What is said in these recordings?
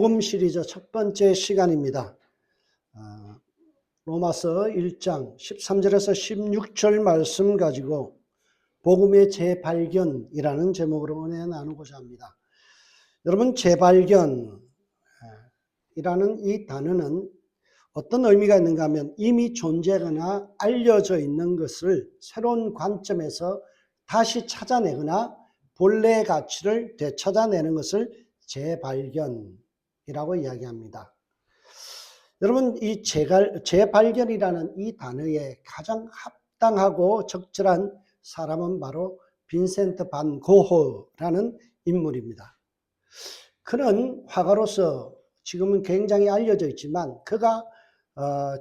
복음 시리즈 첫 번째 시간입니다. 로마서 1장 13절에서 16절 말씀 가지고 복음의 재발견이라는 제목으로 은혜 나누고자 합니다. 여러분, 재발견이라는 이 단어는 어떤 의미가 있는가 하면 이미 존재하거나 알려져 있는 것을 새로운 관점에서 다시 찾아내거나 본래의 가치를 되찾아내는 것을 재발견이라고 이야기합니다. 여러분, 이 재발견이라는 이 단어에 가장 합당하고 적절한 사람은 바로 빈센트 반 고흐라는 인물입니다. 그는 화가로서 지금은 굉장히 알려져 있지만 그가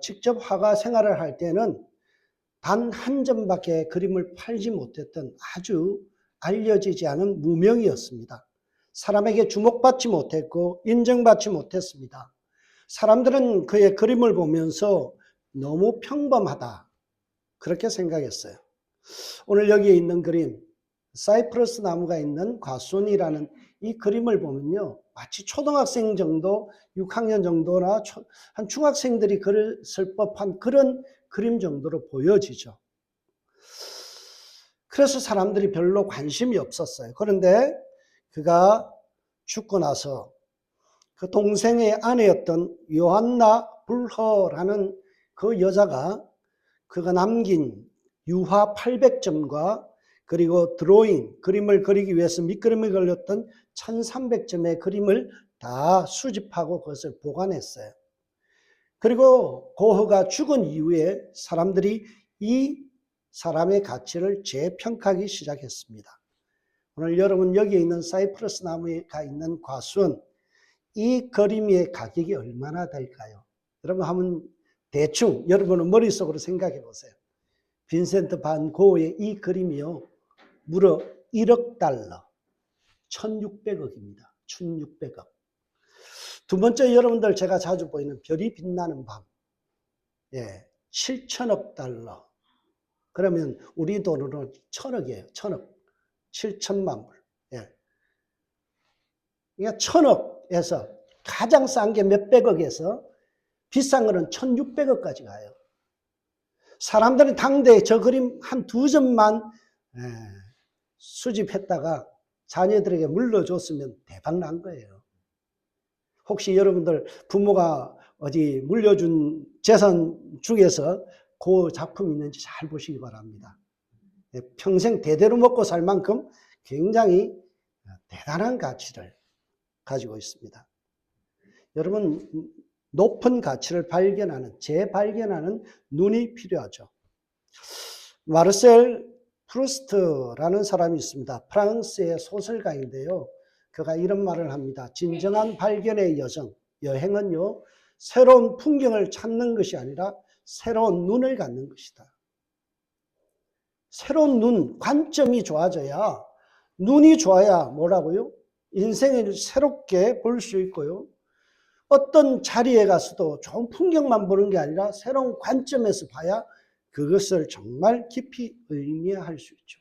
직접 화가 생활을 할 때는 단 한 점밖에 그림을 팔지 못했던 아주 알려지지 않은 무명이었습니다. 사람에게 주목받지 못했고 인정받지 못했습니다. 사람들은 그의 그림을 보면서 너무 평범하다 그렇게 생각했어요. 오늘 여기에 있는 그림, 사이프러스 나무가 있는 과순이라는 이 그림을 보면요, 마치 초등학생 정도, 6학년 정도나 한 중학생들이 그렸을 법한 그런 그림 정도로 보여지죠. 그래서 사람들이 별로 관심이 없었어요. 그런데 그가 죽고 나서 그 동생의 아내였던 요한나 불허라는 그 여자가 그가 남긴 유화 800점과 그리고 드로잉, 그림을 그리기 위해서 밑그림을 걸렸던 1300점의 그림을 다 수집하고 그것을 보관했어요. 그리고 고흐가 죽은 이후에 사람들이 이 사람의 가치를 재평가하기 시작했습니다. 오늘 여러분 여기에 있는 사이프러스 나무가 있는 과수원, 이 그림의 가격이 얼마나 될까요? 여러분 한번 대충 여러분은 머릿속으로 생각해 보세요. 빈센트 반 고흐의 이 그림이요, 무려 1억 달러, 1600억입니다. 1600억. 두 번째, 여러분들 제가 자주 보이는 별이 빛나는 밤, 7천억 달러. 그러면 우리 돈으로 1000억이에요. 1000억. 7천만 불. 그러니까 1000억에서 가장 싼 게 몇백억에서 비싼 거는 1600억까지 가요. 사람들은 당대에 저 그림 한 두 점만 수집했다가 자녀들에게 물려줬으면 대박 난 거예요. 혹시 여러분들 부모가 어디 물려준 재산 중에서 그 작품이 있는지 잘 보시기 바랍니다. 평생 대대로 먹고 살 만큼 굉장히 대단한 가치를 가지고 있습니다. 여러분, 높은 가치를 발견하는, 재발견하는 눈이 필요하죠. 마르셀 프루스트라는 사람이 있습니다. 프랑스의 소설가인데요. 그가 이런 말을 합니다. 진정한 발견의 여행은요, 새로운 풍경을 찾는 것이 아니라 새로운 눈을 갖는 것이다. 새로운 눈, 관점이 좋아져야, 눈이 좋아야 뭐라고요? 인생을 새롭게 볼 수 있고요. 어떤 자리에 가서도 좋은 풍경만 보는 게 아니라 새로운 관점에서 봐야 그것을 정말 깊이 의미할 수 있죠.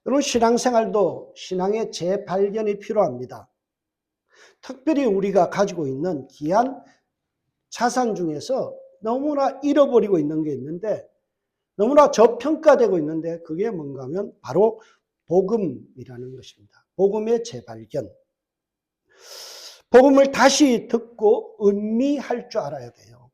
여러분, 신앙생활도 신앙의 재발견이 필요합니다. 특별히 우리가 가지고 있는 귀한 자산 중에서 너무나 잃어버리고 있는 게 있는데, 너무나 저평가되고 있는데, 그게 뭔가 하면 바로 복음이라는 것입니다. 복음의 재발견. 복음을 다시 듣고 음미할 줄 알아야 돼요.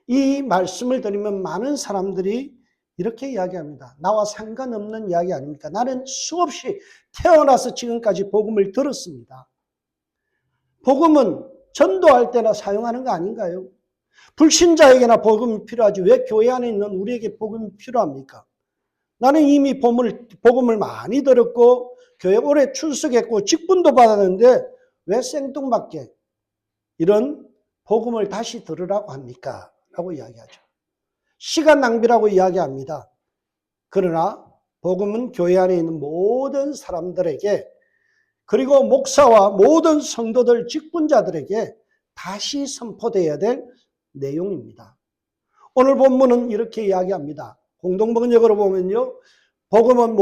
이 말씀을 드리면 많은 사람들이 이렇게 이야기합니다. 나와 상관없는 이야기 아닙니까? 나는 수없이 태어나서 지금까지 복음을 들었습니다. 복음은 전도할 때나 사용하는 거 아닌가요? 불신자에게나 복음이 필요하지 왜 교회 안에 있는 우리에게 복음이 필요합니까? 나는 이미 복음을 많이 들었고 교회 오래 출석했고 직분도 받았는데 왜 생뚱맞게 이런 복음을 다시 들으라고 합니까? 라고 이야기하죠. 시간 낭비라고 이야기합니다. 그러나 복음은 교회 안에 있는 모든 사람들에게, 그리고 목사와 모든 성도들 직분자들에게 다시 선포되어야 될 내용입니다. 오늘 본문은 이렇게 이야기합니다. 공동번역으로 보면요, 복음은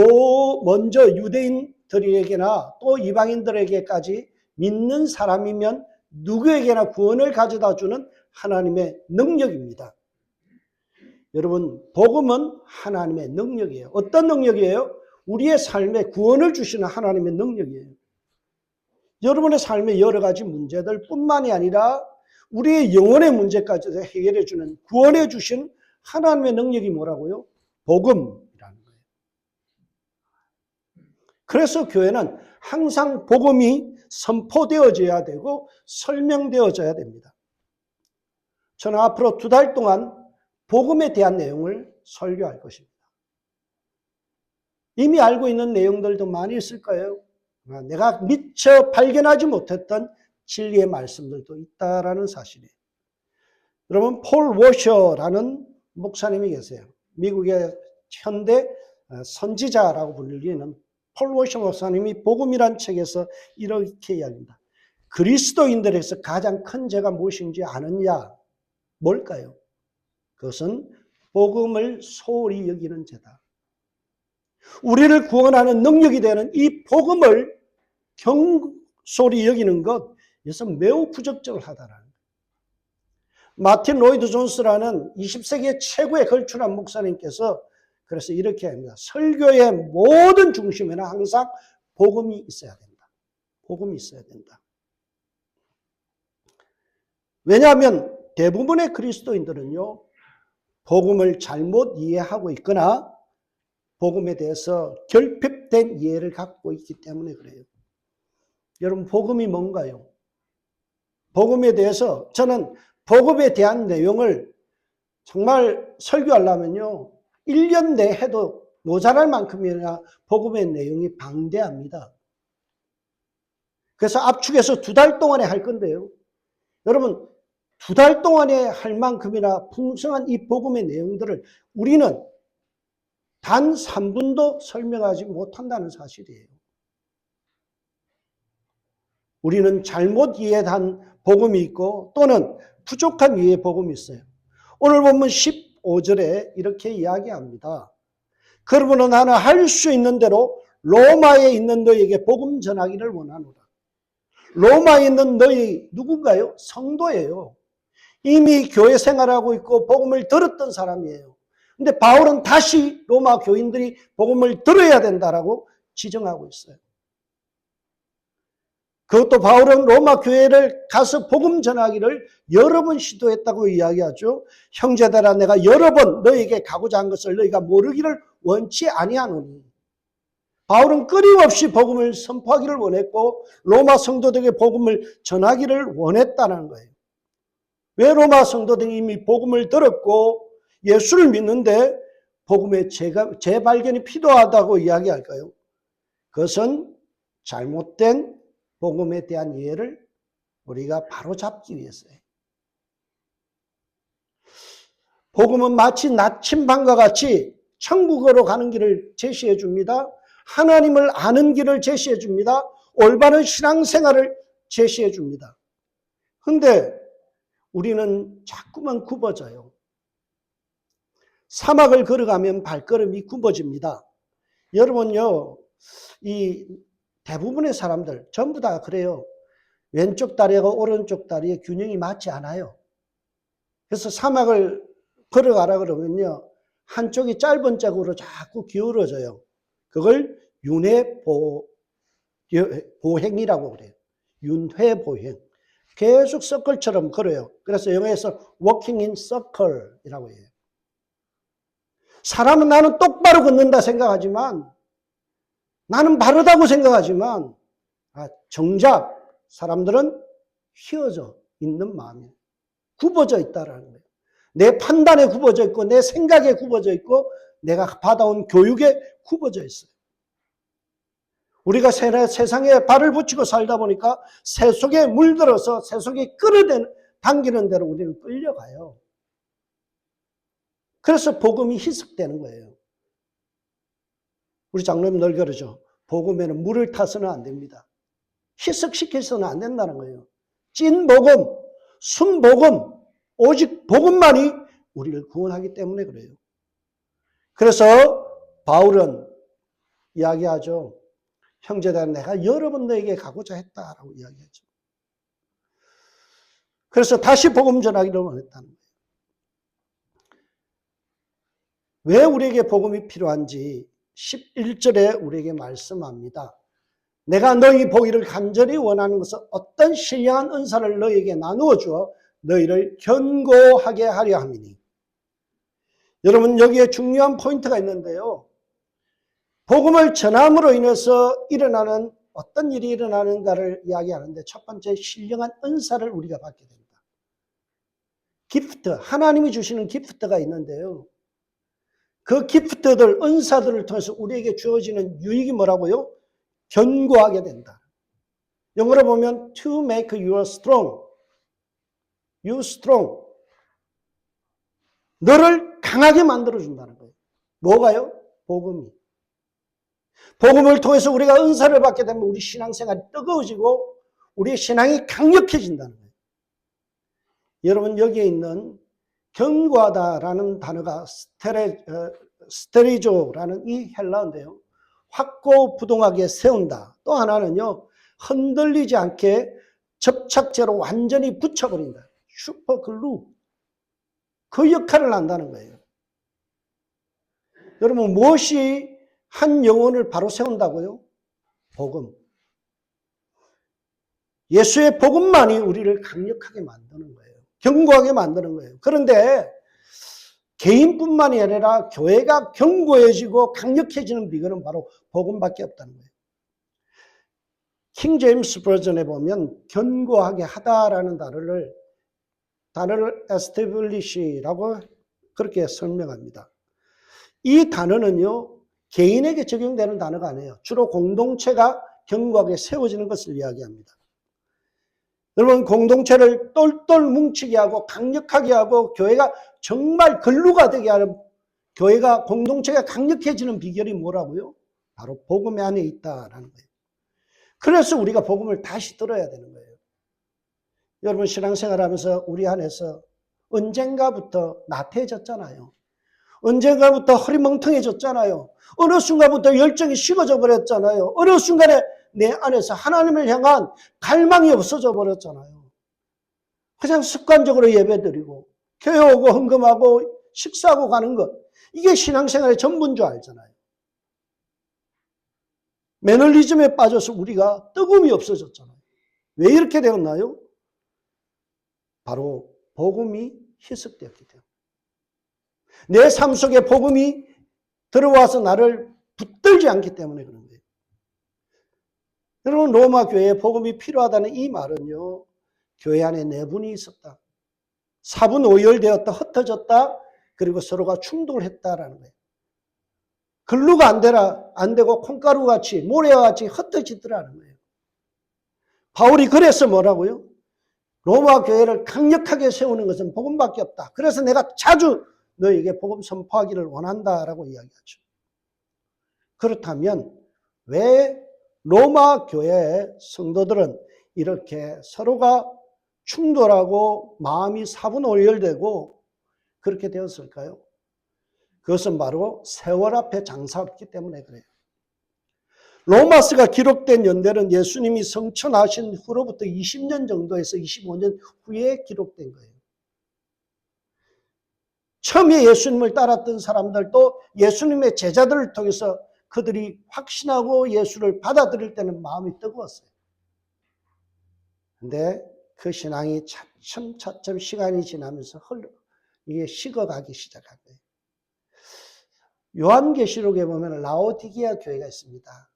먼저 유대인들에게나 또 이방인들에게까지 믿는 사람이면 누구에게나 구원을 가져다 주는 하나님의 능력입니다. 여러분, 복음은 하나님의 능력이에요. 어떤 능력이에요? 우리의 삶에 구원을 주시는 하나님의 능력이에요. 여러분의 삶의 여러 가지 문제들 뿐만이 아니라 우리의 영혼의 문제까지도 해결해 주는, 구원해 주신 하나님의 능력이 뭐라고요? 복음이라는 거예요. 그래서 교회는 항상 복음이 선포되어져야 되고 설명되어져야 됩니다. 저는 앞으로 2달 동안 복음에 대한 내용을 설교할 것입니다. 이미 알고 있는 내용들도 많이 있을 거예요. 내가 미처 발견하지 못했던 진리의 말씀들도 있다라는 사실이에요. 여러분, 폴 워셔라는 목사님이 계세요. 미국의 현대 선지자라고 불리는 폴 워셔 목사님이 복음이란 책에서 이렇게 이야기합니다. 그리스도인들에서 가장 큰 죄가 무엇인지 아느냐? 뭘까요? 그것은 복음을 소홀히 여기는 죄다. 우리를 구원하는 능력이 되는 이 복음을 경솔히 여기는 것, 이것서 매우 부적절하다라는 거예요. 마틴 로이드 존스라는 20세기의 최고의 걸출한 목사님께서 그래서 이렇게 합니다. 설교의 모든 중심에는 항상 복음이 있어야 된다. 복음이 있어야 된다. 왜냐하면 대부분의 그리스도인들은요, 복음을 잘못 이해하고 있거나 복음에 대해서 결핍된 이해를 갖고 있기 때문에 그래요. 여러분, 복음이 뭔가요? 복음에 대해서 저는 복음에 대한 내용을 정말 설교하려면요, 1년 내에 해도 모자랄 만큼이나 복음의 내용이 방대합니다. 그래서 압축해서 2달 동안에 할 건데요. 여러분, 2달 동안에 할 만큼이나 풍성한 이 복음의 내용들을 우리는 단 3분도 설명하지 못한다는 사실이에요. 우리는 잘못 이해한 복음이 있고 또는 부족한 이해의 복음이 있어요. 오늘 보면 15절에 이렇게 이야기합니다. 그러므로 나는 할 수 있는 대로 로마에 있는 너희에게 복음 전하기를 원하노라. 로마에 있는 너희 누군가요? 성도예요. 이미 교회 생활하고 있고 복음을 들었던 사람이에요. 근데 바울은 다시 로마 교인들이 복음을 들어야 된다라고 지정하고 있어요. 그것도 바울은 로마 교회를 가서 복음 전하기를 여러 번 시도했다고 이야기하죠. 형제들아, 내가 여러 번 너희에게 가고자 한 것을 너희가 모르기를 원치 아니하노니. 바울은 끊임없이 복음을 선포하기를 원했고 로마 성도들에게 복음을 전하기를 원했다는 거예요. 왜 로마 성도들이 이미 복음을 들었고 예수를 믿는데 복음의 재발견이 필요하다고 이야기할까요? 그것은 잘못된 복음에 대한 이해를 우리가 바로잡기 위해서예요. 복음은 마치 나침반과 같이 천국으로 가는 길을 제시해 줍니다. 하나님을 아는 길을 제시해 줍니다. 올바른 신앙생활을 제시해 줍니다. 그런데 우리는 자꾸만 굽어져요. 사막을 걸어가면 발걸음이 굽어집니다. 여러분요, 이 대부분의 사람들 전부 다 그래요. 왼쪽 다리와 오른쪽 다리의 균형이 맞지 않아요. 그래서 사막을 걸어가라 그러면요, 한쪽이 짧은 쪽으로 자꾸 기울어져요. 그걸 윤회보행이라고 그래요. 윤회보행. 계속 서클처럼 걸어요. 그래서 영어에서 walking in circle이라고 해요. 사람은 나는 똑바로 걷는다 생각하지만, 나는 바르다고 생각하지만, 정작 사람들은 휘어져 있는 마음이에요. 굽어져 있다라는 거예요. 내 판단에 굽어져 있고 내 생각에 굽어져 있고 내가 받아온 교육에 굽어져 있어요. 우리가 세상에 발을 붙이고 살다 보니까 새 속에 물들어서 새 속에 당기는 대로 우리는 끌려가요. 그래서 복음이 희석되는 거예요. 우리 장로님 늘 그러죠. 복음에는 물을 타서는 안 됩니다. 희석시켜서는 안 된다는 거예요. 찐 복음, 순 복음, 오직 복음만이 우리를 구원하기 때문에 그래요. 그래서 바울은 이야기하죠. 형제들아 내가 여러 번 너에게 가고자 했다라고 이야기하죠. 그래서 다시 복음 전하기를 원했다는 거예요. 왜 우리에게 복음이 필요한지 11절에 우리에게 말씀합니다. 내가 너희 보기를 간절히 원하는 것은 어떤 신령한 은사를 너희에게 나누어 주어 너희를 견고하게 하려 함이니. 여러분 여기에 중요한 포인트가 있는데요. 복음을 전함으로 인해서 일어나는 어떤 일이 일어나는가를 이야기하는데 첫 번째 신령한 은사를 우리가 받게 됩니다. 기프트, 하나님이 주시는 기프트가 있는데요. 그 기프트들, 은사들을 통해서 우리에게 주어지는 유익이 뭐라고요? 견고하게 된다. 영어로 보면 to make you strong. You strong. 너를 강하게 만들어준다는 거예요. 뭐가요? 복음이. 복음을 통해서 우리가 은사를 받게 되면 우리 신앙생활이 뜨거워지고 우리의 신앙이 강력해진다는 거예요. 여러분 여기에 있는 견고하다라는 단어가 스테리조라는 이 헬라어인데요. 확고부동하게 세운다. 또 하나는요. 흔들리지 않게 접착제로 완전히 붙여버린다. 슈퍼글루. 그 역할을 한다는 거예요. 여러분 무엇이 한 영혼을 바로 세운다고요? 복음. 예수의 복음만이 우리를 강력하게 만드는 거예요. 견고하게 만드는 거예요. 그런데 개인뿐만이 아니라 교회가 견고해지고 강력해지는 비결은 바로 복음밖에 없다는 거예요. 킹 제임스 버전에 보면 견고하게 하다라는 단어를 establish라고 그렇게 설명합니다. 이 단어는요. 개인에게 적용되는 단어가 아니에요. 주로 공동체가 견고하게 세워지는 것을 이야기합니다. 여러분 공동체를 똘똘 뭉치게 하고 강력하게 하고 교회가 정말 근루가 되게 하는 교회가 공동체가 강력해지는 비결이 뭐라고요? 바로 복음 안에 있다라는 거예요. 그래서 우리가 복음을 다시 들어야 되는 거예요. 여러분 신앙생활하면서 우리 안에서 언젠가부터 나태해졌잖아요. 언젠가부터 허리멍텅해졌잖아요. 어느 순간부터 열정이 식어져 버렸잖아요. 어느 순간에 내 안에서 하나님을 향한 갈망이 없어져 버렸잖아요. 그냥 습관적으로 예배드리고 교회 오고 헌금하고 식사하고 가는 것. 이게 신앙생활의 전부인 줄 알잖아요. 매너리즘에 빠져서 우리가 뜨거움이 없어졌잖아요. 왜 이렇게 되었나요? 바로 복음이 희석되었기 때문에. 내 삶 속에 복음이 들어와서 나를 붙들지 않기 때문에 그런 거예요. 여러분 로마 교회에 복음이 필요하다는 이 말은요. 교회 안에 내분이 있었다. 사분오열되었다. 흩어졌다. 그리고 서로가 충돌을 했다라는 거예요. 근루가 안 되고 콩가루같이 모래와 같이 흩어지더라는 거예요. 바울이 그래서 뭐라고요? 로마 교회를 강력하게 세우는 것은 복음밖에 없다. 그래서 내가 자주 너에게 복음 선포하기를 원한다라고 이야기하죠. 그렇다면 왜 로마 교회의 성도들은 이렇게 서로가 충돌하고 마음이 사분오열되고 그렇게 되었을까요? 그것은 바로 세월 앞에 장사없기 때문에 그래요. 로마서가 기록된 연대는 예수님이 성천하신 후로부터 20년 정도에서 25년 후에 기록된 거예요. 처음에 예수님을 따랐던 사람들도 예수님의 제자들을 통해서 그들이 확신하고 예수를 받아들일 때는 마음이 뜨거웠어요. 근데 그 신앙이 차츰 시간이 지나면서 이게 식어가기 시작한 거예요. 요한계시록에 보면 라오디게아 교회가 있습니다.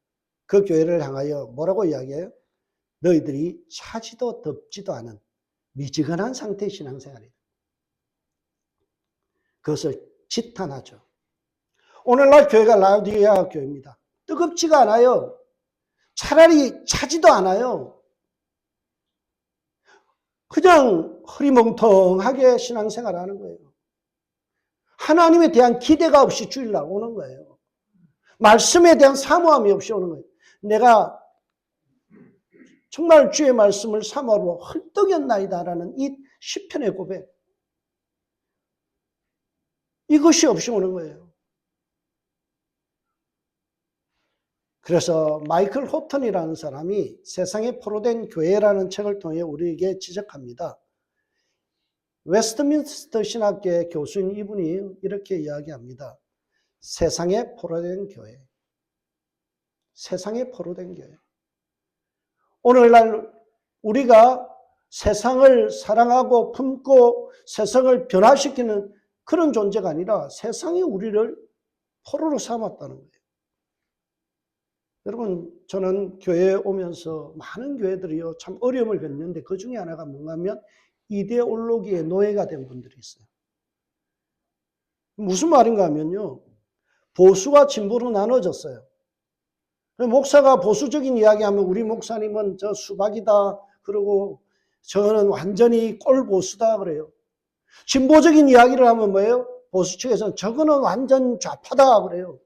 그 교회를 향하여 뭐라고 이야기해요? 너희들이 차지도 덥지도 않은 미지근한 상태의 신앙생활이다. 그것을 지탄하죠. 오늘날 교회가 라오디게아 교회입니다. 뜨겁지가 않아요. 차라리 차지도 않아요. 그냥 흐리멍텅하게 신앙생활을 하는 거예요. 하나님에 대한 기대가 없이 주일 날 오는 거예요. 말씀에 대한 사모함이 없이 오는 거예요. 내가 정말 주의 말씀을 사모하고 헐떡였나이다라는 이 시편의 고백. 이것이 없이 오는 거예요. 그래서 마이클 호턴이라는 사람이 세상에 포로된 교회라는 책을 통해 우리에게 지적합니다. 웨스트민스터 신학교의 교수인 이분이 이렇게 이야기합니다. 세상에 포로된 교회. 세상에 포로된 교회. 오늘날 우리가 세상을 사랑하고 품고 세상을 변화시키는 그런 존재가 아니라 세상이 우리를 포로로 삼았다는 거예요. 여러분, 저는 교회에 오면서 많은 교회들이요, 참 어려움을 겪는데 그 중에 하나가 뭔가 하면 이데올로기의 노예가 된 분들이 있어요. 무슨 말인가 하면요, 보수와 진보로 나눠졌어요. 목사가 보수적인 이야기하면 우리 목사님은 저 수박이다 그러고 저는 완전히 꼴보수다 그래요. 진보적인 이야기를 하면 뭐예요? 보수 측에서는 저거는 완전 좌파다 그래요.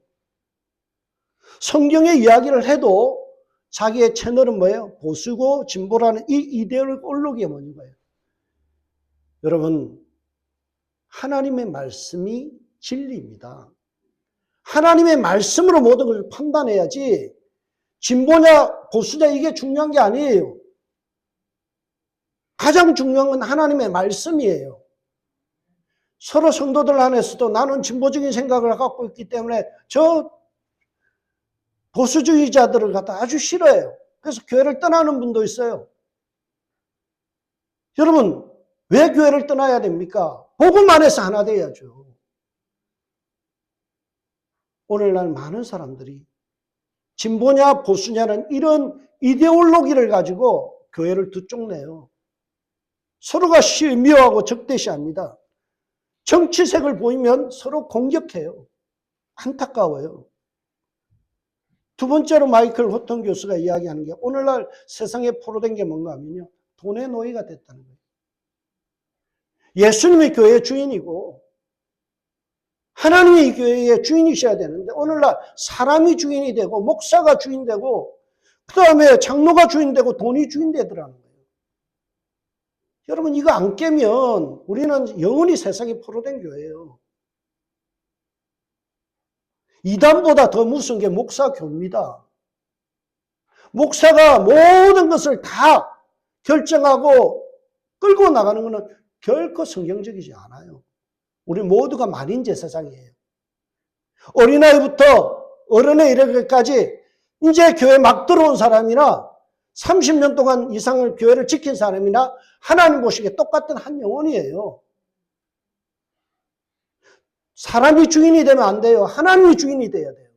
성경의 이야기를 해도 자기의 채널은 뭐예요? 보수고 진보라는 이 이데올로기가 뭐인 거예요. 여러분, 하나님의 말씀이 진리입니다. 하나님의 말씀으로 모든 걸 판단해야지 진보냐 보수냐 이게 중요한 게 아니에요. 가장 중요한 건 하나님의 말씀이에요. 서로 성도들 안에서도 나는 진보적인 생각을 갖고 있기 때문에 저 보수주의자들을 갖다 아주 싫어해요. 그래서 교회를 떠나는 분도 있어요. 여러분, 왜 교회를 떠나야 됩니까? 복음 안에서 하나 돼야죠. 오늘날 많은 사람들이 진보냐 보수냐는 이런 이데올로기를 가지고 교회를 두 쪽 내요. 서로가 미워하고 적대시합니다. 정치색을 보이면 서로 공격해요. 안타까워요. 두 번째로 마이클 호턴 교수가 이야기하는 게 오늘날 세상에 포로된 게 뭔가 하면요, 돈의 노예가 됐다는 거예요. 예수님이 교회의 주인이고 하나님이 교회의 주인이셔야 되는데 오늘날 사람이 주인이 되고 목사가 주인 되고 그 다음에 장로가 주인 되고 돈이 주인 되더라는 거예요. 여러분, 이거 안 깨면 우리는 영원히 세상에 포로된 교회예요. 이단보다 더 무서운 게 목사교입니다. 목사가 모든 것을 다 결정하고 끌고 나가는 것은 결코 성경적이지 않아요. 우리 모두가 만인 제사장이에요. 어린아이부터 어른에 이르기까지 이제 교회 막 들어온 사람이나 30년 동안 이상을 교회를 지킨 사람이나 하나님 보시기에 똑같은 한 영혼이에요. 사람이 주인이 되면 안 돼요. 하나님이 주인이 돼야 돼요.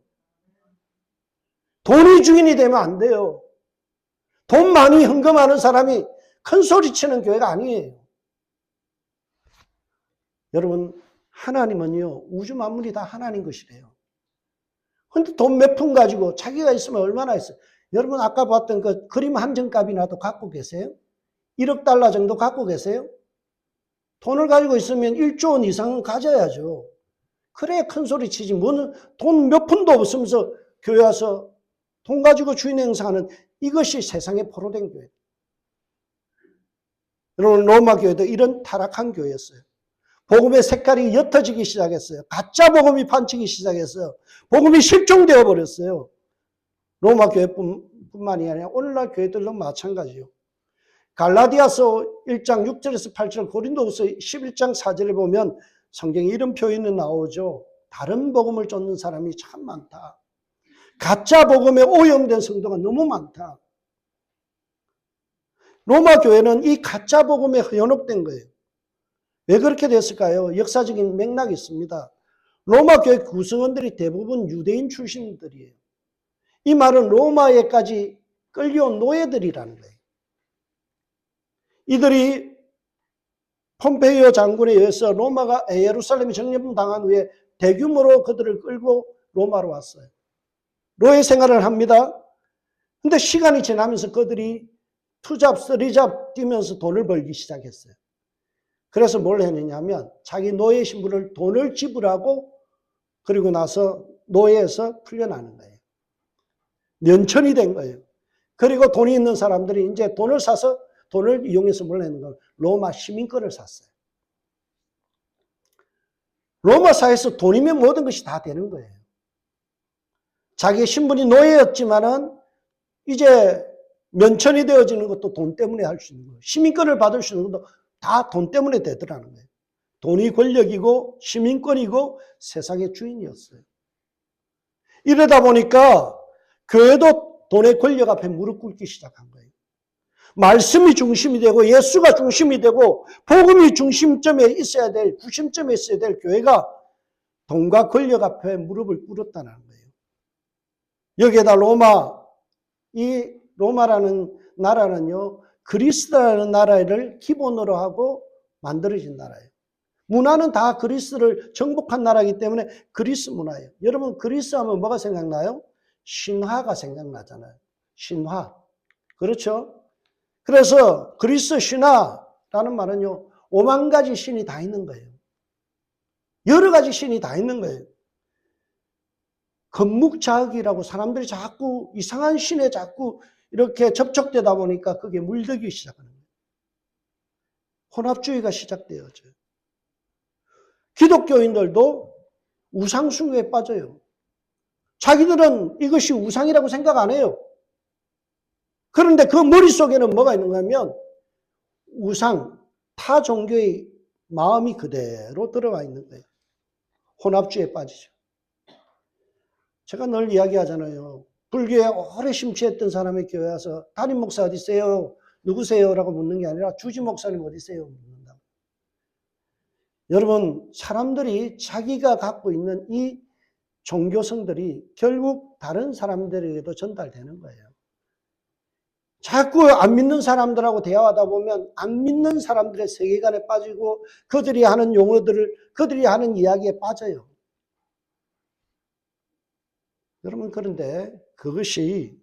돈이 주인이 되면 안 돼요. 돈 많이 헌금하는 사람이 큰 소리 치는 교회가 아니에요. 여러분, 하나님은요, 우주 만물이 다 하나님 것이래요. 근데 돈 몇 푼 가지고 자기가 있으면 얼마나 있어요? 여러분, 아까 봤던 그 그림 한 점값이나도 갖고 계세요? 1억 달러 정도 갖고 계세요? 돈을 가지고 있으면 1조 원 이상은 가져야죠. 그래야 큰 소리 치지. 뭐는 돈 몇 푼도 없으면서 교회 와서 돈 가지고 주인 행사하는 이것이 세상에 포로된 교회. 여러분, 로마 교회도 이런 타락한 교회였어요. 복음의 색깔이 옅어지기 시작했어요. 가짜 복음이 판치기 시작했어요. 복음이 실종되어 버렸어요. 로마 교회뿐만이 아니라 오늘날 교회들도 마찬가지요. 갈라디아서 1장 6절에서 8절, 고린도후서 11장 4절에 보면 성경에 이런 표현이 나오죠. 다른 복음을 쫓는 사람이 참 많다. 가짜 복음에 오염된 성도가 너무 많다. 로마 교회는 이 가짜 복음에 현혹된 거예요. 왜 그렇게 됐을까요? 역사적인 맥락이 있습니다. 로마 교회 구성원들이 대부분 유대인 출신들이에요. 이 말은 로마에까지 끌려온 노예들이라는 거예요. 이들이 폼페이오 장군에 의해서 로마가 예루살렘이 정립당한 후에 대규모로 그들을 끌고 로마로 왔어요. 노예 생활을 합니다. 근데 시간이 지나면서 그들이 투잡, 쓰리잡 뛰면서 돈을 벌기 시작했어요. 그래서 뭘 했느냐면 자기 노예 신분을 돈을 지불하고 그리고 나서 노예에서 풀려나는 거예요. 면천이 된 거예요. 그리고 돈이 있는 사람들이 이제 돈을 사서 돈을 이용해서 뭘 했는 건 로마 시민권을 샀어요. 로마 사회에서 돈이면 모든 것이 다 되는 거예요. 자기의 신분이 노예였지만은 이제 면천이 되어지는 것도 돈 때문에 할 수 있는 거예요. 시민권을 받을 수 있는 것도 다 돈 때문에 되더라는 거예요. 돈이 권력이고 시민권이고 세상의 주인이었어요. 이러다 보니까 교회도 돈의 권력 앞에 무릎 꿇기 시작한 거예요. 말씀이 중심이 되고 예수가 중심이 되고 복음이 중심점에 있어야 될, 구심점에 있어야 될 교회가 돈과 권력 앞에 무릎을 꿇었다는 거예요. 여기에다 이 로마라는 나라는요, 그리스라는 나라를 기본으로 하고 만들어진 나라예요. 문화는 다 그리스를 정복한 나라이기 때문에 그리스 문화예요. 여러분, 그리스 하면 뭐가 생각나요? 신화가 생각나잖아요. 신화. 그렇죠? 그래서 그리스 신화라는 말은요, 5만 가지 신이 다 있는 거예요. 여러 가지 신이 다 있는 거예요. 건묵자흑이라고 사람들이 자꾸 이상한 신에 자꾸 이렇게 접촉되다 보니까 그게 물들기 시작하는 거예요. 혼합주의가 시작되어져요. 기독교인들도 우상숭배에 빠져요. 자기들은 이것이 우상이라고 생각 안 해요. 그런데 그 머릿속에는 뭐가 있는가 하면 우상, 타 종교의 마음이 그대로 들어가 있는 거예요. 혼합주의에 빠지죠. 제가 늘 이야기하잖아요. 불교에 오래 심취했던 사람의 교회 와서 담임 목사 어디 있어요? 누구세요? 라고 묻는 게 아니라 주지 목사님 어디 있어요? 묻는다. 여러분, 사람들이 자기가 갖고 있는 이 종교성들이 결국 다른 사람들에게도 전달되는 거예요. 자꾸 안 믿는 사람들하고 대화하다 보면 안 믿는 사람들의 세계관에 빠지고 그들이 하는 용어들을, 그들이 하는 이야기에 빠져요. 여러분, 그런데 그것이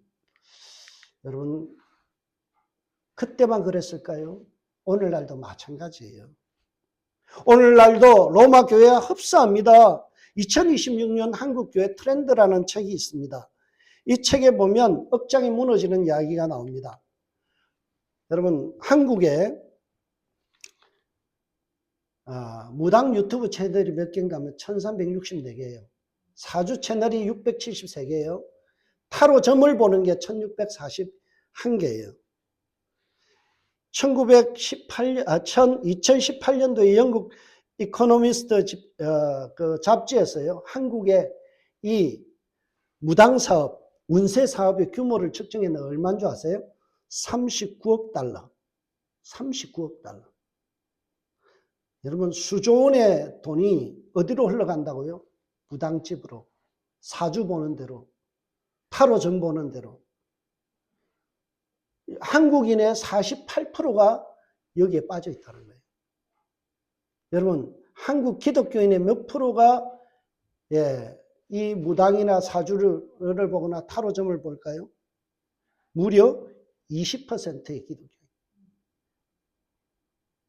여러분 그때만 그랬을까요? 오늘날도 마찬가지예요. 오늘날도 로마 교회와 흡사합니다. 2026년 한국교회 트렌드라는 책이 있습니다. 이 책에 보면 억장이 무너지는 이야기가 나옵니다. 여러분, 한국에 무당 유튜브 채널이 몇 개인가 하면 1364개예요. 사주 채널이 673개예요. 타로 점을 보는 게 1641개예요. 2018년도에 영국 이코노미스트 그 잡지에서요, 한국의 이 무당사업, 운세사업의 규모를 측정했는데 얼마인 줄 아세요? 39억 달러. 39억 달러. 여러분, 수조 원의 돈이 어디로 흘러간다고요? 무당집으로, 사주 보는 대로, 타로 점 보는 대로. 한국인의 48%가 여기에 빠져 있다는 거예요. 여러분, 한국 기독교인의 몇 프로가 이 무당이나 사주를 보거나 타로점을 볼까요? 무려 20%의 기독교인.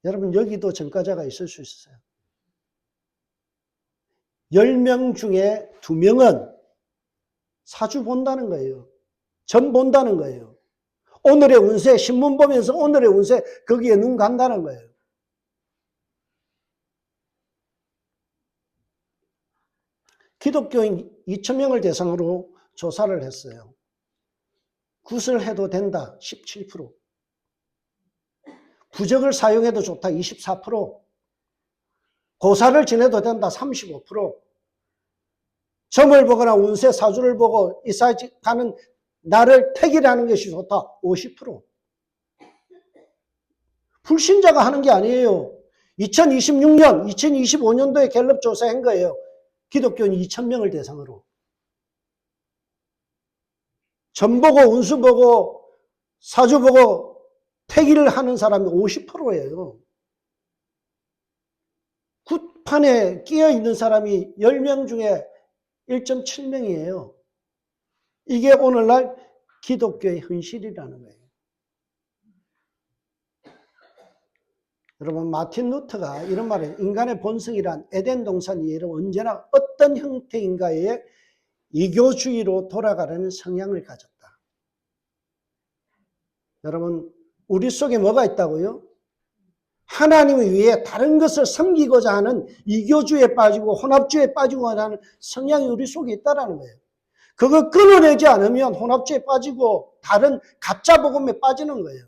여러분, 여기도 전과자가 있을 수 있어요. 10명 중에 2명은 사주 본다는 거예요. 점 본다는 거예요. 오늘의 운세, 신문 보면서 오늘의 운세, 거기에 눈 간다는 거예요. 기독교인 2,000명을 대상으로 조사를 했어요. 굿을 해도 된다, 17%. 부적을 사용해도 좋다, 24%. 고사를 지내도 된다, 35%. 점을 보거나 운세 사주를 보고 이사 가는 나를 택이라는 것이 좋다, 50%. 불신자가 하는 게 아니에요. 2026년, 2025년도에 갤럽 조사한 거예요. 기독교인 2,000명을 대상으로. 점 보고 운수 보고 사주 보고 택일을 하는 사람이 50%예요. 굿판에 끼어 있는 사람이 10명 중에 1.7명이에요. 이게 오늘날 기독교의 현실이라는 거예요. 여러분, 마틴 루터가 이런 말을, 인간의 본성이란 에덴 동산 이해로 언제나 어떤 형태인가에 이교주의로 돌아가려는 성향을 가졌다. 여러분, 우리 속에 뭐가 있다고요? 하나님을 위해 다른 것을 섬기고자 하는 이교주의에 빠지고 혼합주의에 빠지고 하는 성향이 우리 속에 있다는 거예요. 그거 끊어내지 않으면 혼합주의에 빠지고 다른 가짜 복음에 빠지는 거예요.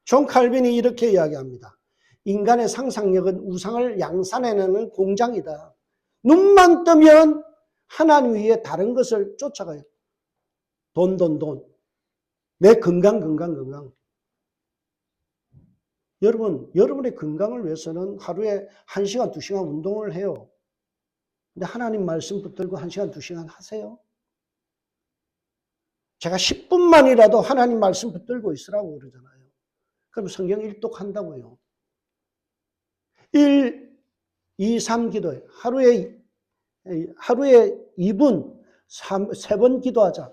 존 칼빈이 이렇게 이야기합니다. 인간의 상상력은 우상을 양산해내는 공장이다. 눈만 뜨면 하나님 위에 다른 것을 쫓아가요. 돈. 내 건강. 여러분, 여러분의 건강을 위해서는 하루에 1시간, 2시간 운동을 해요. 근데 하나님 말씀 붙들고 1시간, 2시간 하세요? 제가 10분만이라도 하나님 말씀 붙들고 있으라고 그러잖아요. 그럼 성경 일독한다고요. 1, 2, 3 기도해. 하루에 2분, 3번 기도하자.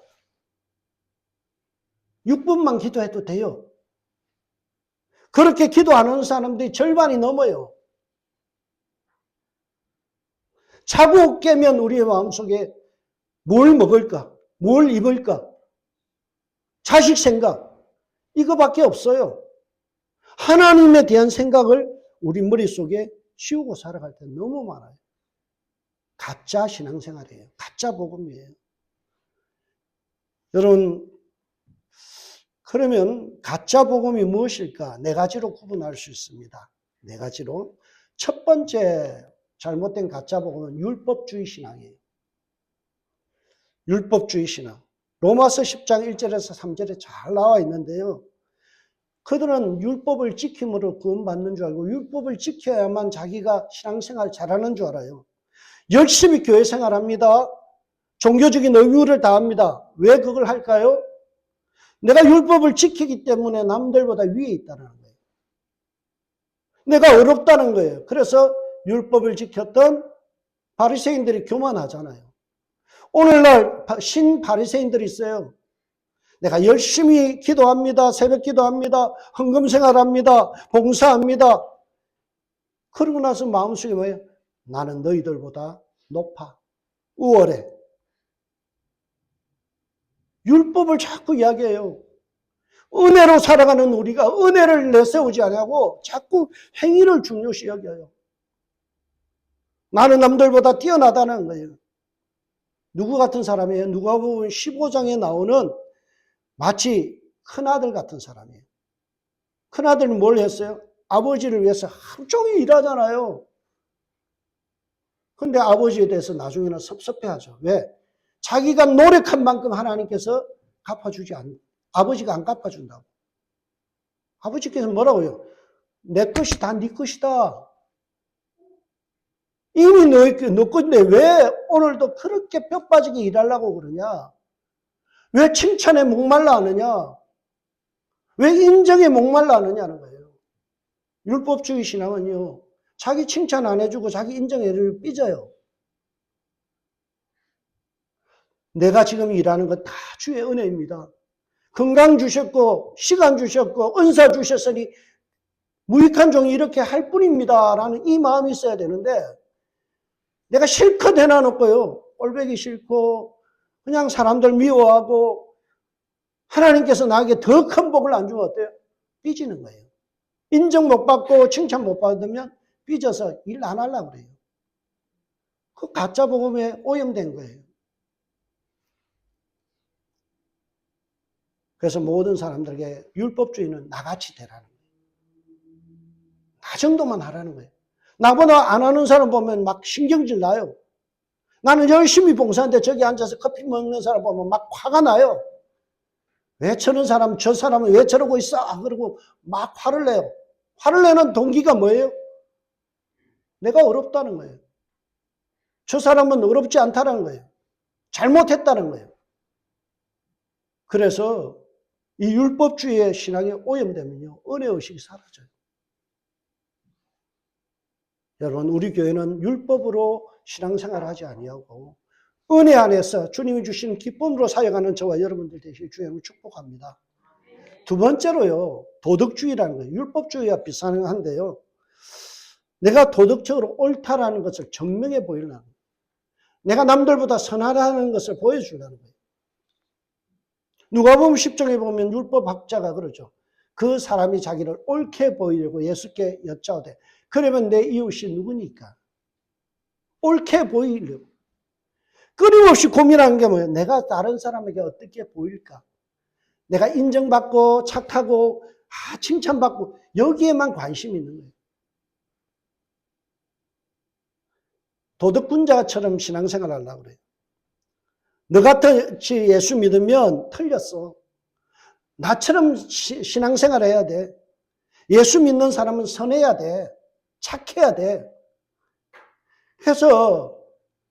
6분만 기도해도 돼요. 그렇게 기도하는 사람들이 절반이 넘어요. 자고 깨면 우리의 마음속에 뭘 먹을까? 뭘 입을까? 자식 생각. 이거밖에 없어요. 하나님에 대한 생각을 우리 머릿속에 씌우고 살아갈 때 너무 많아요. 가짜 신앙생활이에요. 가짜 복음이에요. 여러분, 그러면 가짜 복음이 무엇일까? 4가지로 구분할 수 있습니다. 4가지로. 첫 번째 잘못된 가짜 복음은 율법주의 신앙이에요. 율법주의 신앙. 로마서 10장 1절에서 3절에 잘 나와 있는데요. 그들은 율법을 지킴으로 구원받는 줄 알고 율법을 지켜야만 자기가 신앙생활 잘하는 줄 알아요. 열심히 교회 생활합니다. 종교적인 의무를 다합니다. 왜 그걸 할까요? 내가 율법을 지키기 때문에 남들보다 위에 있다는 거예요. 내가 어렵다는 거예요. 그래서 율법을 지켰던 바리새인들이 교만하잖아요. 오늘날 신바리새인들이 있어요. 내가 열심히 기도합니다. 새벽 기도합니다. 헌금 생활합니다. 봉사합니다. 그러고 나서 마음속에 뭐예요? 나는 너희들보다 높아. 우월해. 율법을 자꾸 이야기해요. 은혜로 살아가는 우리가 은혜를 내세우지 않냐고 자꾸 행위를 중요시 여겨요. 나는 남들보다 뛰어나다는 거예요. 누구 같은 사람이에요? 누가복음 15장에 나오는 마치 큰아들 같은 사람이에요. 큰아들은 뭘 했어요? 아버지를 위해서 하루 종일 일하잖아요. 근데 아버지에 대해서 나중에는 섭섭해하죠. 왜? 자기가 노력한 만큼 하나님께서 갚아주지 않는, 아버지가 안 갚아준다고. 아버지께서 뭐라고요? 내 것이 다 네 것이다. 이미 너 건데 왜 오늘도 그렇게 뼈 빠지게 일하려고 그러냐? 왜 칭찬에 목말라 하느냐? 왜 인정에 목말라 하느냐는 거예요. 율법주의 신앙은요, 자기 칭찬 안 해주고 자기 인정해주고 삐져요. 내가 지금 일하는 건 다 주의 은혜입니다. 건강 주셨고 시간 주셨고 은사 주셨으니 무익한 종이 이렇게 할 뿐입니다. 라는 이 마음이 있어야 되는데 내가 실컷 해놔놓고요. 꼴보기 싫고 그냥 사람들 미워하고 하나님께서 나에게 더 큰 복을 안 주면 어때요? 삐지는 거예요. 인정 못 받고 칭찬 못 받으면 삐져서 일 안 하려고 그래요. 그 가짜 복음에 오염된 거예요. 그래서 모든 사람들에게 율법주의는 나같이 되라는 거예요. 나 정도만 하라는 거예요. 나보다 안 하는 사람 보면 막 신경질 나요. 나는 열심히 봉사하는데 저기 앉아서 커피 먹는 사람 보면 막 화가 나요. 왜 저런 사람, 저 사람은 왜 저러고 있어? 그러고 막 화를 내요. 화를 내는 동기가 뭐예요? 내가 어렵다는 거예요. 저 사람은 어렵지 않다는 거예요. 잘못했다는 거예요. 그래서 이 율법주의의 신앙이 오염되면요, 은혜의식이 사라져요. 여러분, 우리 교회는 율법으로 신앙생활을 하지 아니하고 은혜 안에서 주님이 주신 기쁨으로 사역하는 저와 여러분들 되시길 주님을 축복합니다. 두 번째로요, 도덕주의라는 거예요. 율법주의와 비슷한데요. 내가 도덕적으로 옳다라는 것을 증명해 보이려는 거예요. 내가 남들보다 선하다는 것을 보여주려는 거예요. 누가복음 10장에 보면 율법학자가 그러죠. 그 사람이 자기를 옳게 보이려고 예수께 여짜오되 그러면 내 이웃이 누구니까? 옳게 보이려고. 끊임없이 고민하는 게 뭐예요? 내가 다른 사람에게 어떻게 보일까? 내가 인정받고 착하고 칭찬받고 여기에만 관심이 있는 거예요. 도덕군자처럼 신앙생활 하려고 그래요. 너같이 예수 믿으면 틀렸어. 나처럼 신앙생활 해야 돼. 예수 믿는 사람은 선해야 돼. 착해야 돼. 그래서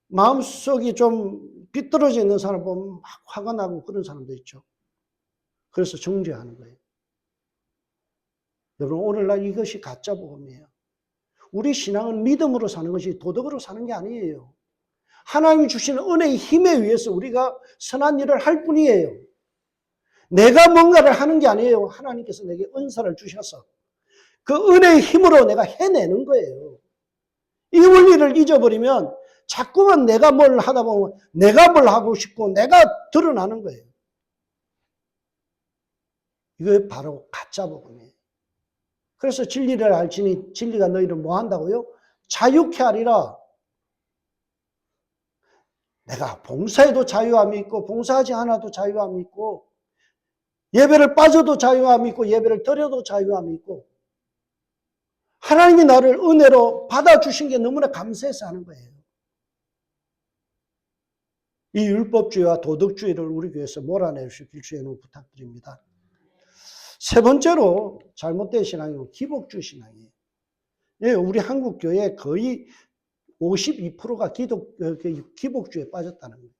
마음속이 좀 비뚤어져 있는 사람 보면 막 화가 나고 그런 사람도 있죠. 그래서 정죄하는 거예요. 여러분, 오늘날 이것이 가짜 복음이에요. 우리 신앙은 믿음으로 사는 것이 도덕으로 사는 게 아니에요. 하나님이 주시는 은혜의 힘에 의해서 우리가 선한 일을 할 뿐이에요. 내가 뭔가를 하는 게 아니에요. 하나님께서 내게 은사를 주셔서 그 은혜의 힘으로 내가 해내는 거예요. 이 원리를 잊어버리면 자꾸만 내가 뭘 하다 보면 내가 뭘 하고 싶고 내가 드러나는 거예요. 이게 바로 가짜 복음이에요. 그래서 진리를 알지니 진리가 너희를 뭐 한다고요? 자유케 하리라. 내가 봉사해도 자유함이 있고 봉사하지 않아도 자유함이 있고 예배를 빠져도 자유함이 있고 예배를 드려도 자유함이 있고 하나님이 나를 은혜로 받아주신 게 너무나 감사해서 하는 거예요. 이 율법주의와 도덕주의를 우리 교회에서 몰아내주실 주의는 부탁드립니다. 세 번째로 잘못된 신앙이 기복주의 신앙이에요. 예, 우리 한국 교회 거의 52%가 기복주의에 빠졌다는 거예요.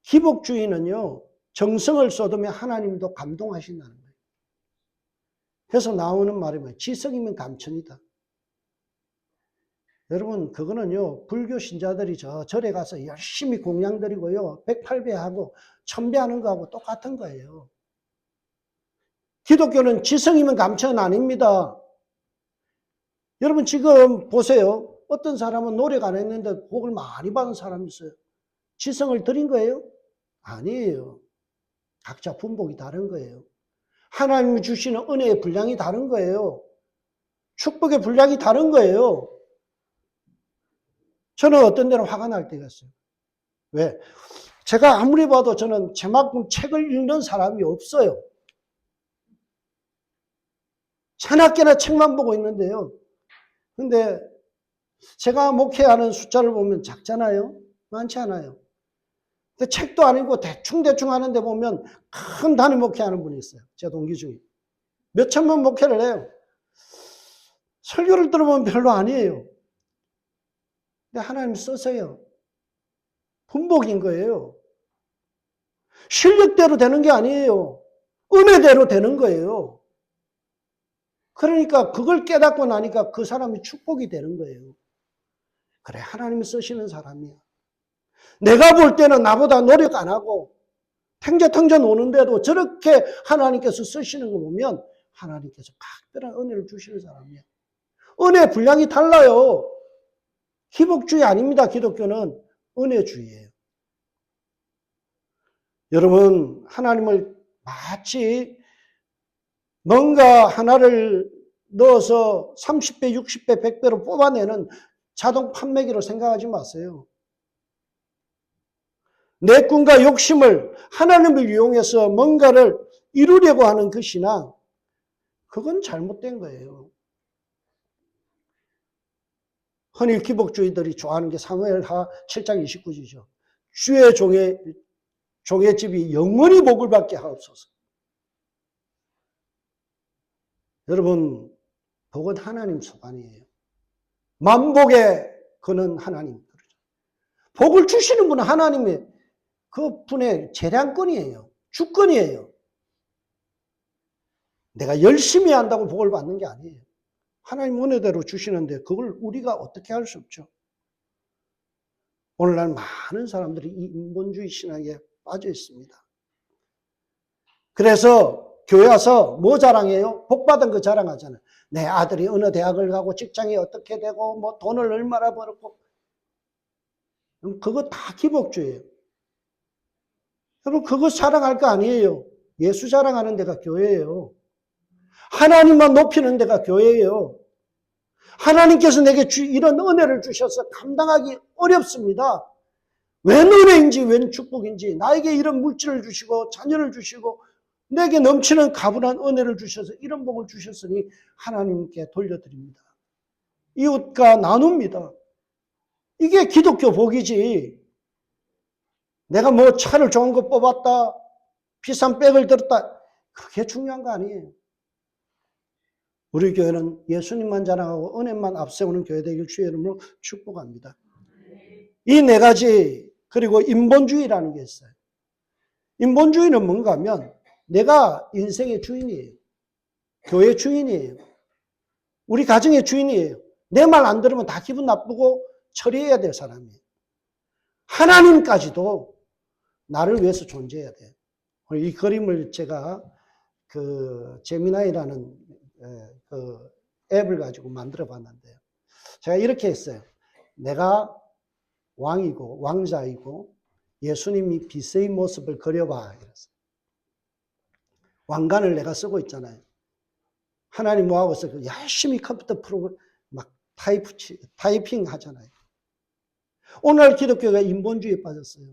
기복주의는요, 정성을 쏟으면 하나님도 감동하신다는 거예요. 그래서 나오는 말이 뭐예요? 지성이면 감천이다. 여러분, 그거는요, 불교 신자들이 절에 가서 열심히 공양 드리고요, 108배하고 1000배하는 거하고 똑같은 거예요. 기독교는 지성이면 감천 아닙니다. 여러분, 지금 보세요. 어떤 사람은 노력 안 했는데 복을 많이 받은 사람이 있어요. 지성을 드린 거예요? 아니에요. 각자 분복이 다른 거예요. 하나님이 주시는 은혜의 분량이 다른 거예요. 축복의 분량이 다른 거예요. 저는 어떤 데는 화가 날 때가 있어요. 왜? 제가 아무리 봐도 저는 제만큼 책을 읽는 사람이 없어요. 자나깨나 책만 보고 있는데요. 근데 제가 목회하는 숫자를 보면 작잖아요. 많지 않아요. 근데 책도 아니고 대충 하는데 보면 큰 단위 목회하는 분이 있어요. 제 동기 중에. 몇 천만 목회를 해요. 설교를 들어보면 별로 아니에요. 근데 하나님 써서요. 분복인 거예요. 실력대로 되는 게 아니에요. 은혜대로 되는 거예요. 그러니까 그걸 깨닫고 나니까 그 사람이 축복이 되는 거예요. 그래, 하나님이 쓰시는 사람이야. 내가 볼 때는 나보다 노력 안 하고 탱자탱자 노는데도 저렇게 하나님께서 쓰시는 거 보면 하나님께서 각별한 은혜를 주시는 사람이야. 은혜 분량이 달라요. 기복주의 아닙니다. 기독교는 은혜주의예요. 여러분, 하나님을 마치 뭔가 하나를 넣어서 30배, 60배, 100배로 뽑아내는 자동 판매기로 생각하지 마세요. 내 꿈과 욕심을 하나님을 이용해서 뭔가를 이루려고 하는 그 신앙, 그건 잘못된 거예요. 흔히 기복주의들이 좋아하는 게 사무엘하 7장 29절이죠. 주의 종의 집이 영원히 복을 받게 하옵소서. 여러분, 복은 하나님 소관이에요. 만복의 그는 하나님. 복을 주시는 분은 하나님의 그 분의 재량권이에요. 주권이에요. 내가 열심히 한다고 복을 받는 게 아니에요. 하나님 은혜대로 주시는데 그걸 우리가 어떻게 할 수 없죠. 오늘날 많은 사람들이 이 인본주의 신앙에 빠져 있습니다. 그래서 교회 와서 뭐 자랑해요? 복 받은 거 자랑하잖아요. 내 아들이 어느 대학을 가고 직장이 어떻게 되고 뭐 돈을 얼마나 벌었고. 그거 다 기복주예요. 여러분, 그거 자랑할 거 아니에요. 예수 자랑하는 데가 교회예요. 하나님만 높이는 데가 교회예요. 하나님께서 내게 이런 은혜를 주셔서 감당하기 어렵습니다. 웬 은혜인지 웬 축복인지 나에게 이런 물질을 주시고 자녀를 주시고 내게 넘치는 가분한 은혜를 주셔서 이런 복을 주셨으니 하나님께 돌려드립니다. 이웃과 나눕니다. 이게 기독교 복이지. 내가 뭐 차를 좋은 거 뽑았다, 비싼 백을 들었다, 그게 중요한 거 아니에요. 우리 교회는 예수님만 자랑하고 은혜만 앞세우는 교회 되길 주의 이름으로 축복합니다. 이 네 가지, 그리고 인본주의라는 게 있어요. 인본주의는 뭔가 하면 내가 인생의 주인이에요. 교회 주인이에요. 우리 가정의 주인이에요. 내 말 안 들으면 다 기분 나쁘고 처리해야 될 사람이에요. 하나님까지도 나를 위해서 존재해야 돼요. 이 그림을 제가 그 제미나이라는 그 앱을 가지고 만들어 봤는데요. 제가 이렇게 했어요. 내가 왕이고 왕자이고 예수님이 비서의 모습을 그려봐. 이랬어요. 왕관을 내가 쓰고 있잖아요. 하나님 뭐하고 있어요? 열심히 컴퓨터 프로그램 막 타이핑 하잖아요. 오늘 기독교가 인본주의에 빠졌어요.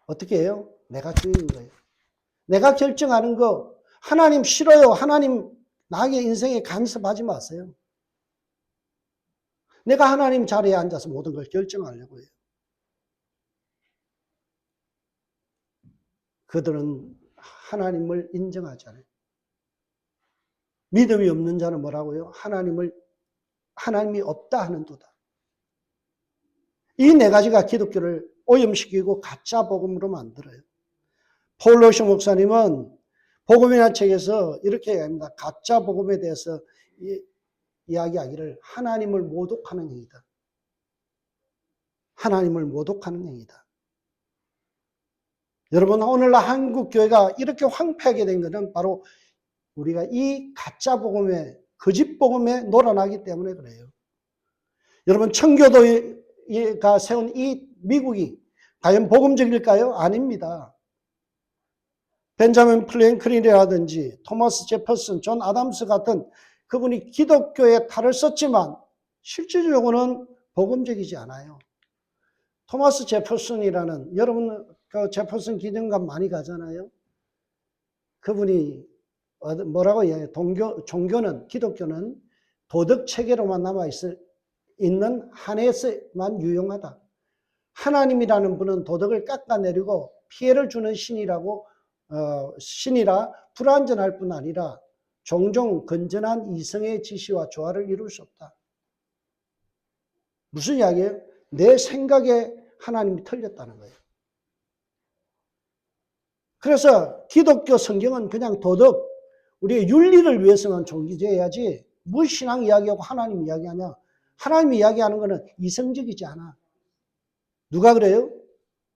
어떻게 해요? 내가 주인인 거예요. 내가 결정하는 거 하나님 싫어요. 하나님 나에게 인생에 간섭하지 마세요. 내가 하나님 자리에 앉아서 모든 걸 결정하려고 해요. 그들은 하나님을 인정하지 않아요. 믿음이 없는 자는 뭐라고요? 하나님이 없다 하는도다. 이 네 가지가 기독교를 오염시키고 가짜 복음으로 만들어요. 폴 로시 목사님은 복음이나 책에서 이렇게 얘기합니다. 가짜 복음에 대해서 이야기하기를 하나님을 모독하는 행위다. 하나님을 모독하는 행위다. 여러분, 오늘날 한국 교회가 이렇게 황폐하게 된 것은 바로 우리가 이 가짜 복음에, 거짓 복음에 놀아나기 때문에 그래요. 여러분, 청교도가 세운 이 미국이 과연 복음적일까요? 아닙니다. 벤자민 프랭클린이라든지 토마스 제퍼슨, 존 아담스 같은 그분이 기독교에 탈을 썼지만 실질적으로는 복음적이지 않아요. 토마스 제퍼슨이라는, 여러분 그 제퍼슨 기념관 많이 가잖아요. 그분이 뭐라고 얘기해요? 종교는, 기독교는 도덕 체계로만 남아있는 한에서만 유용하다. 하나님이라는 분은 도덕을 깎아내리고 피해를 주는 신이라 불완전할 뿐 아니라 종종 건전한 이성의 지시와 조화를 이룰 수 없다. 무슨 이야기예요? 내 생각에 하나님이 틀렸다는 거예요. 그래서 기독교 성경은 그냥 도덕, 우리의 윤리를 위해서만 존재해야지 뭐 신앙 이야기하고 하나님 이야기하냐. 하나님 이야기하는 것은 이성적이지 않아. 누가 그래요?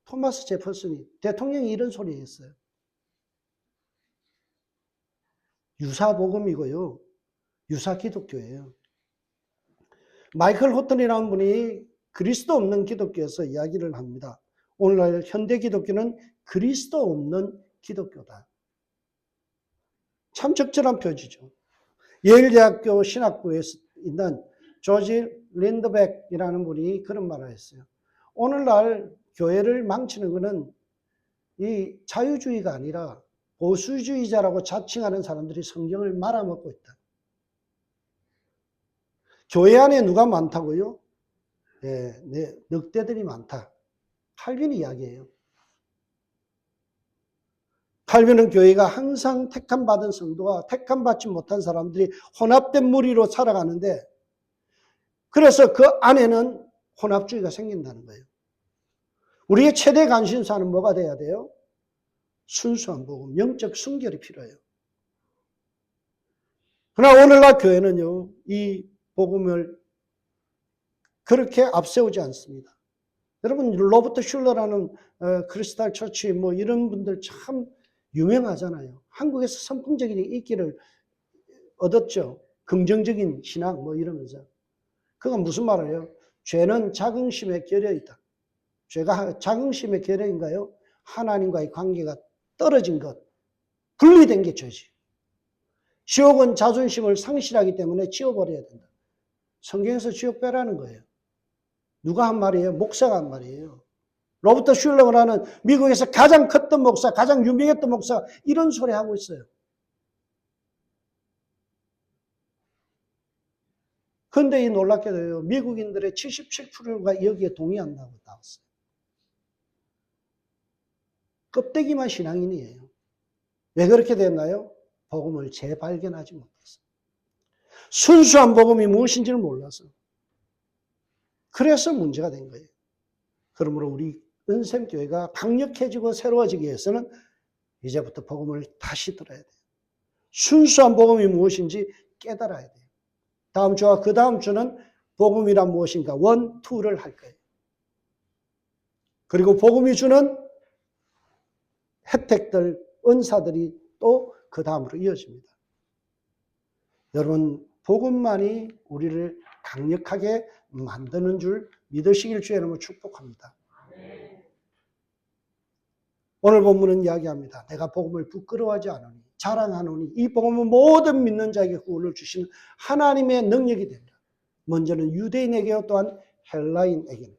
토마스 제퍼슨이, 대통령이 이런 소리 했어요. 유사복음이고요. 유사기독교예요. 마이클 호튼이라는 분이 그리스도 없는 기독교에서 이야기를 합니다. 오늘날 현대 기독교는 그리스도 없는 기독교다. 참 적절한 표지죠. 예일대학교 신학부에 있는 조지 린드백이라는 분이 그런 말을 했어요. 오늘날 교회를 망치는 것은 이 자유주의가 아니라 보수주의자라고 자칭하는 사람들이 성경을 말아먹고 있다. 교회 안에 누가 많다고요? 네, 늑대들이 많다. 칼빈이 이야기예요. 칼빈은 교회가 항상 택함받은 성도와 택함받지 못한 사람들이 혼합된 무리로 살아가는데, 그래서 그 안에는 혼합주의가 생긴다는 거예요. 우리의 최대 관심사는 뭐가 돼야 돼요? 순수한 복음, 영적 순결이 필요해요. 그러나 오늘날 교회는요, 이 복음을 그렇게 앞세우지 않습니다. 여러분, 로버트 슐러라는 크리스탈 처치 뭐 이런 분들 참 유명하잖아요. 한국에서 선풍적인 인기를 얻었죠. 긍정적인 신앙 뭐 이러면서. 그건 무슨 말이에요? 죄는 자긍심에 결여 있다. 죄가 자긍심에 결여인가요? 하나님과의 관계가 떨어진 것, 분리된 게 죄지. 지옥은 자존심을 상실하기 때문에 지워버려야 된다. 성경에서 지옥 빼라는 거예요. 누가 한 말이에요? 목사가 한 말이에요. 로버트 슐러라는 미국에서 가장 컸던 목사, 가장 유명했던 목사가 이런 소리 하고 있어요. 그런데 이 놀랍게도요, 미국인들의 77%가 여기에 동의한다고 나왔어요. 껍데기만 신앙인이에요. 왜 그렇게 됐나요? 복음을 재발견하지 못했어요. 순수한 복음이 무엇인지를 몰라서. 그래서 문제가 된 거예요. 그러므로 우리 은샘교회가 강력해지고 새로워지기 위해서는 이제부터 복음을 다시 들어야 돼요. 순수한 복음이 무엇인지 깨달아야 돼요. 다음 주와 그 다음 주는 복음이란 무엇인가 1, 2를 할 거예요. 그리고 복음이 주는 혜택들, 은사들이 또 그 다음으로 이어집니다. 여러분, 복음만이 우리를 강력하게 만드는 줄 믿으시길 주의 이름으로 축복합니다. 오늘 본문은 이야기합니다. 내가 복음을 부끄러워하지 않으니 자랑하노니 이 복음은 모든 믿는 자에게 구원을 주시는 하나님의 능력이 된다. 먼저는 유대인에게요, 또한 헬라인에게는.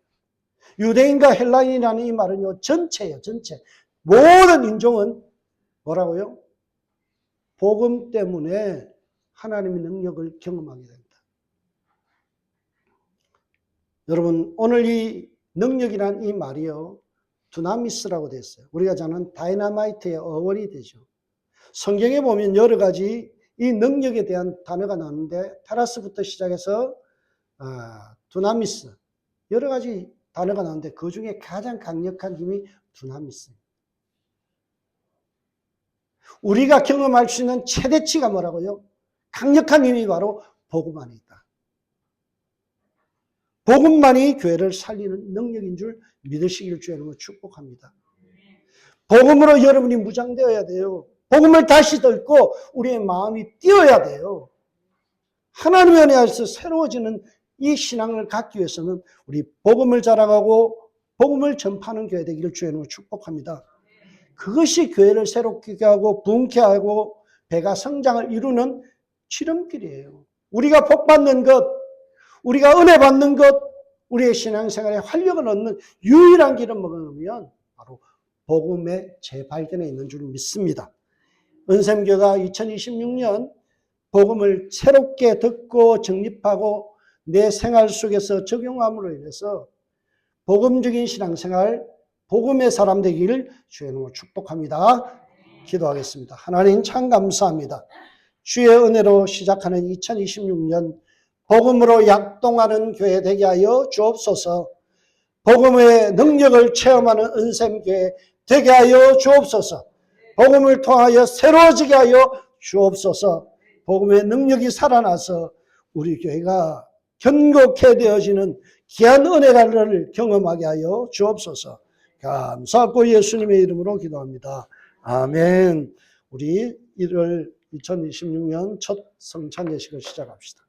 유대인과 헬라인이라는 이 말은요, 전체예요, 전체. 모든 인종은 뭐라고요? 복음 때문에 하나님의 능력을 경험하게 됩니다. 여러분, 오늘 이 능력이란 이 말이요, 두나미스라고 되어 있어요. 우리가 아는 다이너마이트의 어원이 되죠. 성경에 보면 여러 가지 이 능력에 대한 단어가 나오는데 테라스부터 시작해서 두나미스, 여러 가지 단어가 나오는데 그 중에 가장 강력한 힘이 두나미스입니다. 우리가 경험할 수 있는 최대치가 뭐라고요? 강력한 힘이 바로 복음 안에 있다. 복음만이 교회를 살리는 능력인 줄 믿으시길 주의 축복합니다. 복음으로 여러분이 무장되어야 돼요. 복음을 다시 듣고 우리의 마음이 뛰어야 돼요. 하나님의 은혜 안에서 새로워지는 이 신앙을 갖기 위해서는 우리 복음을 자랑하고 복음을 전파하는 교회 되기를 주의 이름으로 축복합니다. 그것이 교회를 새롭게 하고 부흥케 하고 배가 성장을 이루는 지름길이에요. 우리가 복 받는 것, 우리가 은혜 받는 것, 우리의 신앙생활에 활력을 얻는 유일한 길은 뭐냐면 바로 복음의 재발견에 있는 줄 믿습니다. 은샘교가 2026년 복음을 새롭게 듣고 정립하고 내 생활 속에서 적용함으로 인해서 복음적인 신앙생활, 복음의 사람 되기를 주의 이름으로 축복합니다. 기도하겠습니다. 하나님 참 감사합니다. 주의 은혜로 시작하는 2026년 복음으로 약동하는 교회 되게 하여 주옵소서. 복음의 능력을 체험하는 은샘교회 되게 하여 주옵소서. 복음을 통하여 새로워지게 하여 주옵소서. 복음의 능력이 살아나서 우리 교회가 견고케 되어지는 귀한 은혜를 경험하게 하여 주옵소서. 감사하고 예수님의 이름으로 기도합니다. 아멘. 우리 1월 2026년 첫 성찬 예식을 시작합시다.